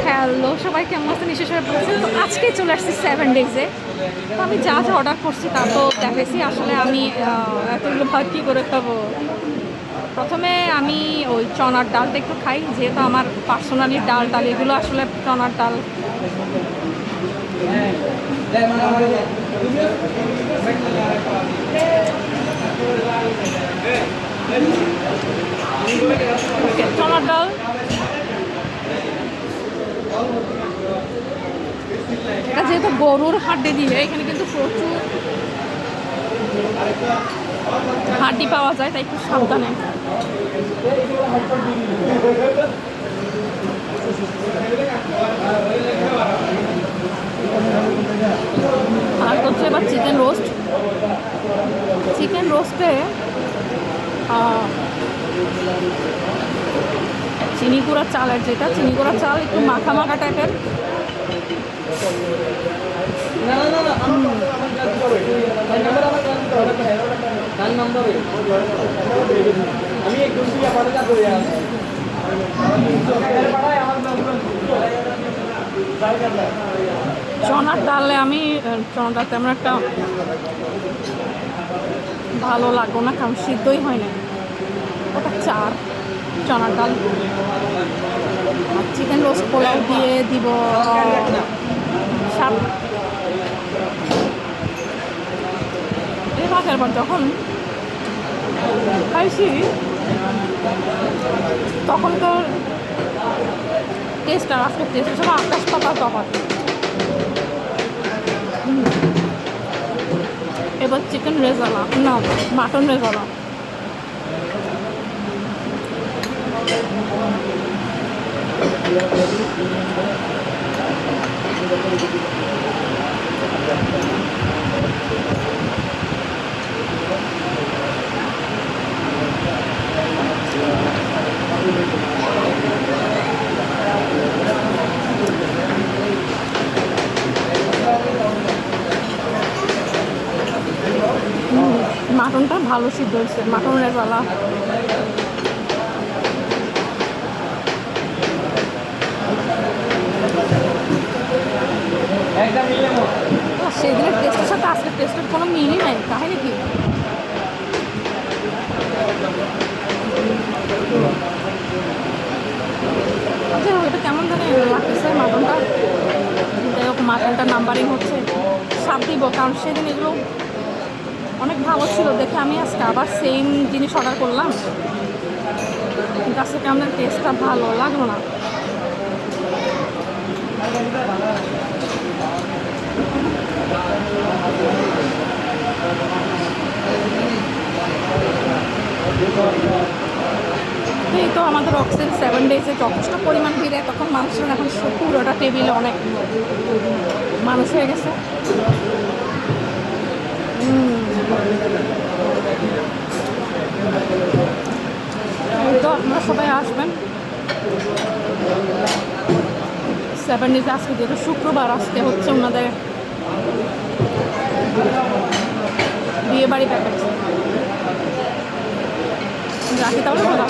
Hello সবাই, কেমন আছেন? নিশ্চয়ই বলছেন। তো আজকে চলে আসছি 7 ডেজে। তো আমি যা যা অর্ডার করছি তা তো দেখেছি। আসলে আমি এতগুলো ভাত কী করে খাবো। প্রথমে আমি ওই চনার ডালটা একটু খাই, যেহেতু আমার পার্সোনালি ডাল এগুলো আসলে চনার ডাল। ওকে, চনার ডাল। এটা যেহেতু গরুর হাড্ডি দিয়ে, এখানে কিন্তু প্রচুর হাড্ডি পাওয়া যায়, তাই একটু সাবধানে। আর হচ্ছে এবার চিকেন রোস্ট। চিকেন রোস্টে চিনি গুঁড়া চালের, যেটা চিনি গুঁড়া চাল একটু মাখা মাখা টাইপের। চনার ডালে আমি চনার ডাল তেমন একটা ভালো লাগলো না, কারণ সিদ্ধই হয় না। ওটা চার চনার ডাল। চিকেন রোস্ট পোলাও দিয়ে দিব এবার যখন খাইছি তখনকার টেস্ট আর আজকের টেস্ট আসলে আকাশ পাতার তফাৎ। এবার চিকেন রেজালা, না মাটন রেজালা। মাটনটা ভালো সিদ্ধ হয়েছে, মাটন রেজালা। সেদিনের টেস্টের সাথে আজকের টেস্টের কোনো মিলই নাই, কাহিনী কি? এটা কেমন জানি লাগতেছে মাটনটা। যাই হোক, মাটনটার নাম্বারিং হচ্ছে 7 দিব, কারণ সেদিন এগুলো অনেক ভালো ছিল দেখে আমি আজকে আবার সেম জিনিস অর্ডার করলাম, কিন্তু আজকে কেমন টেস্টটা ভালো লাগলো না। এই তো আমাদের অক্সিজেন 7 ডেজে যথেষ্ট পরিমাণ ভিড়ে, তখন মানুষের এখন পুরোটা টেবিলে অনেক মানুষ হয়ে গেছে। তো আপনারা সবাই আসবেন 7 ডেজে। আজকে যেহেতু শুক্রবার, আজকে হচ্ছে ওনাদের বিয়ে বাড়ি প্যাকেজ। রাখি তাহলে ভালো।